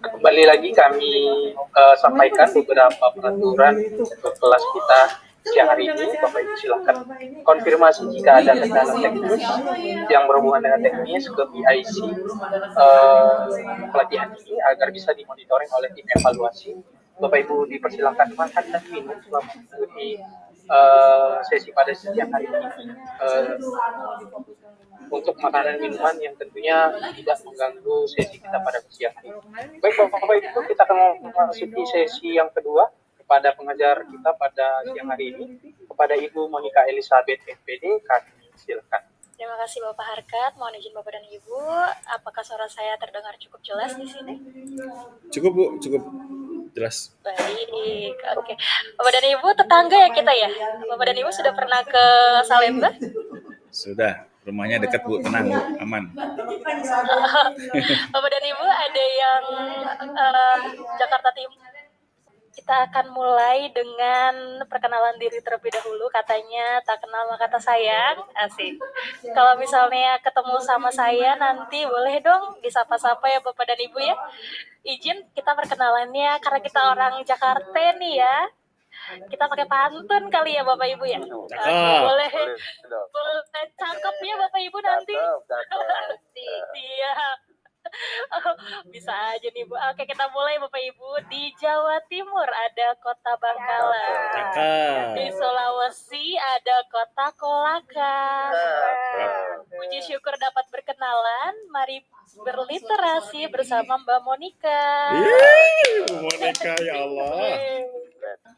Kembali lagi kami sampaikan beberapa peraturan untuk kelas kita siang hari ini. Bapak Ibu silakan konfirmasi jika ada kendala teknis yang berhubungan dengan teknis ke PIC pelatihan ini agar bisa dimonitoring oleh tim evaluasi. Bapak Ibu dipersilakan makan dan minum selama mengikuti sesi pada siang hari ini. Untuk makanan minuman yang tentunya tidak mengganggu sesi kita pada siang hari. Baik Bapak Ibu, kita akan memasuki sesi yang kedua kepada pengajar kita pada siang hari ini, kepada Ibu Monica Elizabeth MPD, kami silakan. Terima kasih Bapak Harkat, mohon izin Bapak dan Ibu, apakah suara saya terdengar cukup jelas di sini? Cukup Bu, cukup jelas. Baik, oke. Bapak dan Ibu tetangga ya kita ya? Bapak dan Ibu sudah pernah ke Salemba? Sudah, rumahnya dekat Bu, tenang Bu, aman. Bapak dan Ibu ada yang Jakarta Timur. Kita akan mulai dengan perkenalan diri terlebih dahulu. Katanya tak kenal maka tak sayang, asik. Kalau misalnya ketemu sama saya nanti boleh dong disapa-sapa ya Bapak dan Ibu ya. Izin kita perkenalannya karena kita orang Jakarta nih ya. Kita pakai pantun kali ya Bapak Ibu ya. Boleh cakep ya Bapak Ibu nanti. Iya. Bisa aja nih Bu. Oke, kita mulai Bapak Ibu. Di Jawa Timur ada Kota Bangkalan. Di Sulawesi ada Kota Kolaka. Puji syukur dapat berkenalan. Mari berliterasi bersama Mbak Monica. Monica ya Allah.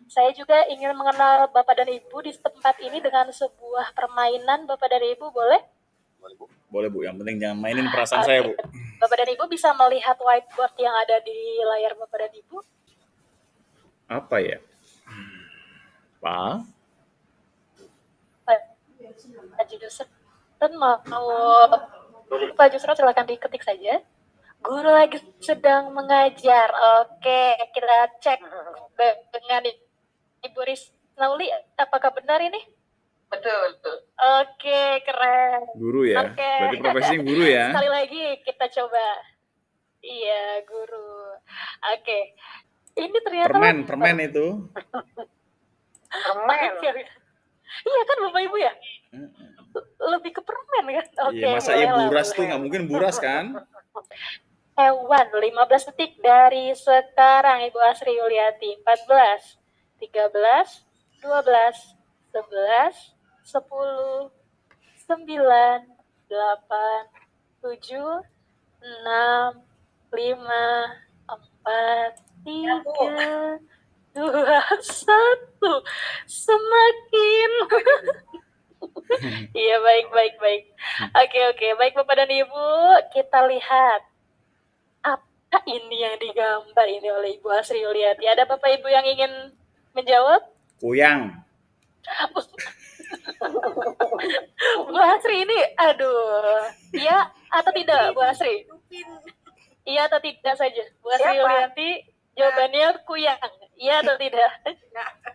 Saya juga ingin mengenal Bapak dan Ibu di tempat ini dengan sebuah permainan. Bapak dan Ibu boleh? Boleh Bu, yang penting jangan mainin perasaan saya Bu. Bapak dan Ibu bisa melihat whiteboard yang ada di layar Bapak dan Ibu? Apa ya? Pak Jusran mau Pak Jusran silakan diketik saja. Guru lagi sedang mengajar. Oke, kita cek dengan Ibu Risnauli, apakah benar ini? Betul. Oke, keren. Guru ya? Oke. Berarti profesinya guru ya? Sekali lagi kita coba. Iya, guru. Oke. Ini ternyata permen itu. Permen. Iya kan Bapak Ibu ya? Lebih ke permen kan? Oke. Iya, masa ya buras tuh nggak mungkin buras kan? Hewan, 15 detik dari sekarang Ibu Asri Yuliati. 14, 13, 12, 11, 10, 9, 8, 7, 6, 5, 4, 3, 2, 1. Semakin. Iya, baik. Oke. Baik Bapak dan Ibu, kita lihat. Apa ini yang digambar ini oleh Ibu Asri Yuliati? Ada Bapak Ibu yang ingin menjawab? Kuyang. Bu Asri ini, aduh, iya atau tidak Bu Asri? Iya atau tidak saja? Bu Asri Yuliati, jawabannya kuyang. Iya atau tidak?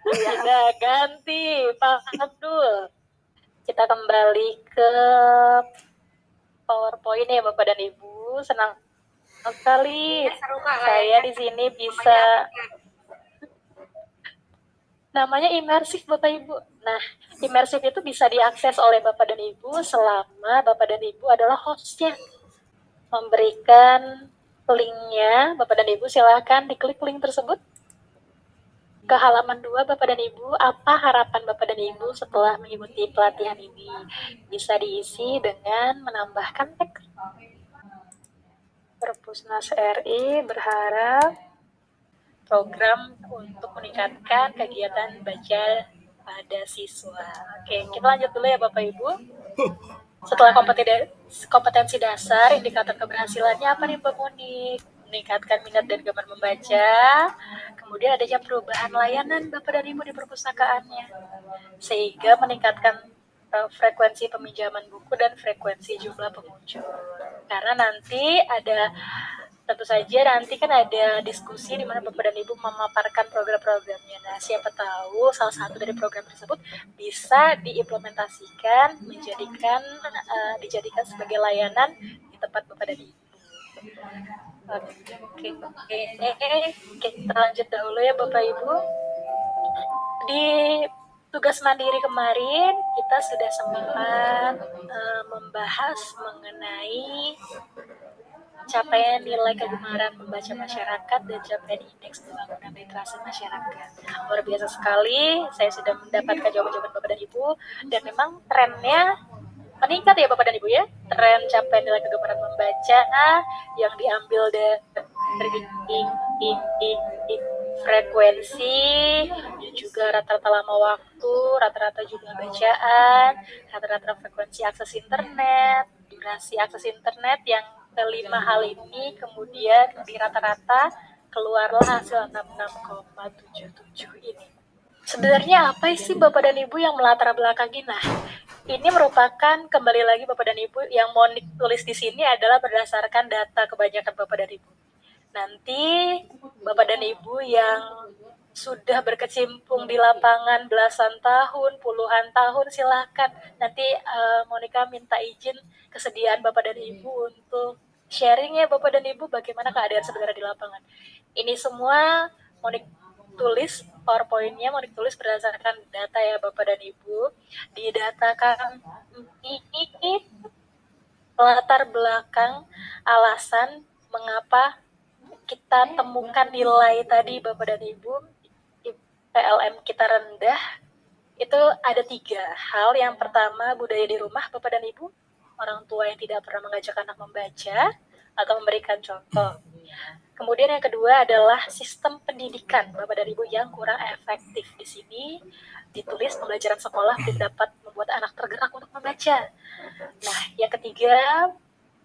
Tidak, ganti Pak Abdul. Kita kembali ke PowerPoint ya Bapak dan Ibu. Senang sekali saya di sini bisa. Namanya imersif Bapak Ibu. Nah, imersif itu bisa diakses oleh Bapak dan Ibu selama Bapak dan Ibu adalah hostnya. Memberikan linknya, Bapak dan Ibu silakan diklik link tersebut. Ke halaman 2 Bapak dan Ibu, apa harapan Bapak dan Ibu setelah mengikuti pelatihan ini? Bisa diisi dengan menambahkan teks. Perpusnas RI berharap program untuk meningkatkan kegiatan baca pada siswa. Oke, kita lanjut dulu ya Bapak Ibu. Setelah kompetensi dasar, indikator keberhasilannya apa nih Mbak Monik? Meningkatkan minat dan gemar membaca. Kemudian ada jam perubahan layanan Bapak dan Ibu di perpustakaannya. Sehingga meningkatkan frekuensi peminjaman buku dan frekuensi jumlah pengunjung. Karena nanti tentu saja nanti kan ada diskusi di mana Bapak dan Ibu memaparkan program-programnya. Nah, siapa tahu salah satu dari program tersebut bisa diimplementasikan, dijadikan sebagai layanan di tempat Bapak dan Ibu. Oke, kita lanjut dahulu ya Bapak Ibu. Di tugas mandiri kemarin kita sudah sempat membahas mengenai capaian nilai kegemaran membaca masyarakat dan capaian indeks pembangunan literasi masyarakat. Luar biasa sekali, saya sudah mendapatkan jawaban-jawaban Bapak dan Ibu, dan memang trennya meningkat ya Bapak dan Ibu ya. Tren capaian nilai kegemaran membaca yang diambil dari frekuensi, juga rata-rata lama waktu, rata-rata jumlah bacaan, rata-rata frekuensi akses internet, durasi akses internet, yang kelima hal ini kemudian di rata-rata keluarlah hasil 66,77 ini. Sebenarnya apa sih Bapak dan Ibu yang melatar belakangi? Nah, ini merupakan kembali lagi Bapak dan Ibu yang mau ditulis di sini adalah berdasarkan data kebanyakan Bapak dan Ibu. Nanti Bapak dan Ibu yang sudah berkecimpung di lapangan belasan tahun, puluhan tahun, silahkan. Nanti Monica minta izin kesediaan Bapak dan Ibu untuk sharing ya Bapak dan Ibu bagaimana keadaan sebenarnya di lapangan. Ini semua Monica tulis PowerPoint-nya, Monica tulis berdasarkan data ya Bapak dan Ibu. Didatakan ini latar belakang alasan mengapa kita temukan nilai tadi Bapak dan Ibu PLM kita rendah. Itu ada 3 hal. Yang pertama, budaya di rumah Bapak dan Ibu, orang tua yang tidak pernah mengajak anak membaca atau memberikan contoh. Kemudian yang kedua adalah sistem pendidikan Bapak dan Ibu yang kurang efektif. Di sini ditulis pembelajaran sekolah tidak dapat membuat anak tergerak untuk membaca. Nah, yang ketiga,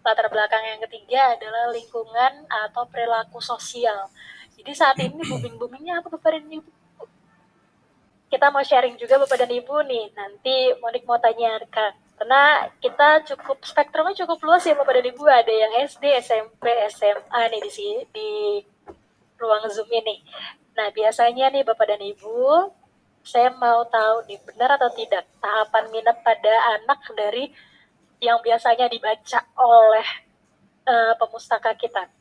latar belakang yang ketiga adalah lingkungan atau perilaku sosial. Jadi saat ini booming-boomingnya apa Bapak dan Ibu? Kita mau sharing juga Bapak dan Ibu nih. Nanti Monik mau tanya karena kita cukup spektrumnya cukup luas ya Bapak dan Ibu. Ada yang SD, SMP, SMA nih di ruang Zoom ini. Nah, biasanya nih Bapak dan Ibu, saya mau tahu nih benar atau tidak tahapan minat pada anak dari yang biasanya dibaca oleh pemustaka kita.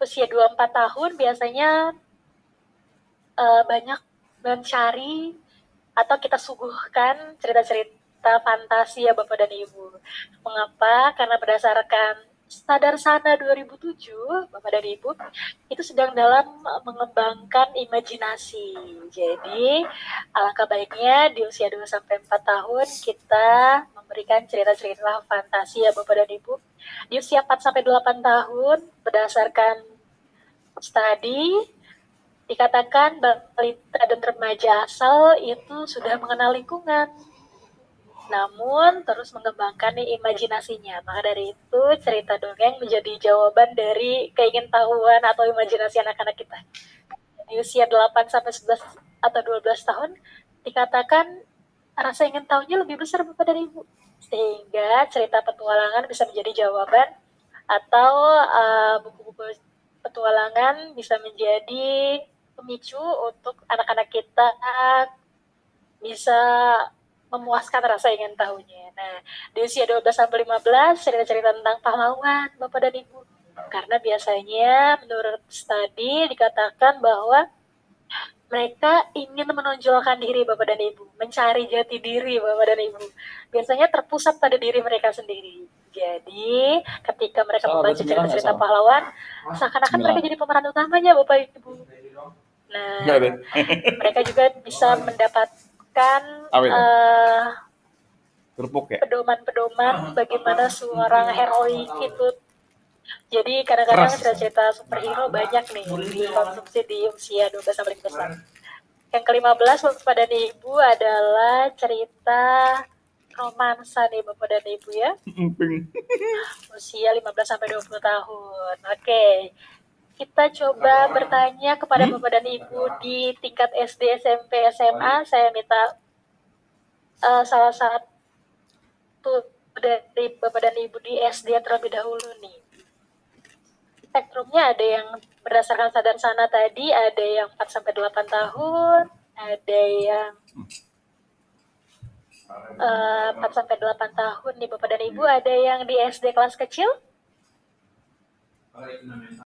Usia 24 tahun biasanya banyak mencari atau kita suguhkan cerita-cerita fantasi ya Bapak dan Ibu. Mengapa? Karena berdasarkan Sadar Sana 2007, Bapak dan Ibu, itu sedang dalam mengembangkan imajinasi. Jadi, alangkah baiknya di usia 2-4 tahun kita memberikan cerita-cerita fantasi ya Bapak dan Ibu. Di usia 4-8 tahun, berdasarkan studi, dikatakan balita dan remaja asal itu sudah mengenal lingkungan, namun terus mengembangkan imajinasinya. Maka dari itu cerita dongeng menjadi jawaban dari keingintahuan atau imajinasi anak-anak kita. Di usia 8-11 atau 12 tahun dikatakan rasa ingin tahunya lebih besar Bapak dan Ibu, sehingga cerita petualangan bisa menjadi jawaban atau buku-buku petualangan bisa menjadi pemicu untuk anak-anak kita bisa memuaskan rasa ingin tahunya. Nah, di usia 12-15 cerita-cerita tentang pahlawan Bapak dan Ibu. Karena biasanya menurut studi dikatakan bahwa mereka ingin menonjolkan diri Bapak dan Ibu, mencari jati diri Bapak dan Ibu. Biasanya terpusat pada diri mereka sendiri. Jadi, ketika mereka membaca cerita-cerita pahlawan, seakan-akan mereka jadi pemeran utamanya Bapak Ibu. Nah, mereka juga bisa mendapatkan pedoman-pedoman bagaimana seorang heroik itu. Jadi kadang-kadang cerita-cerita superhero banyak nih dikonsumsi di usia 12-15 tahun. Yang ke-15 Bapak dan Ibu adalah cerita romansa nih Bapak dan Ibu ya. Usia 15-20 tahun. Oke. Kita coba bertanya kepada Bapak dan Ibu di tingkat SD, SMP, SMA. Saya minta salah satu dari Bapak dan Ibu di SD terlebih dahulu nih. Spektrumnya ada yang berdasarkan Sadar Sana tadi, ada yang 4-8 tahun, ada yang 4-8 tahun nih Bapak dan Ibu, ada yang di SD kelas kecil? para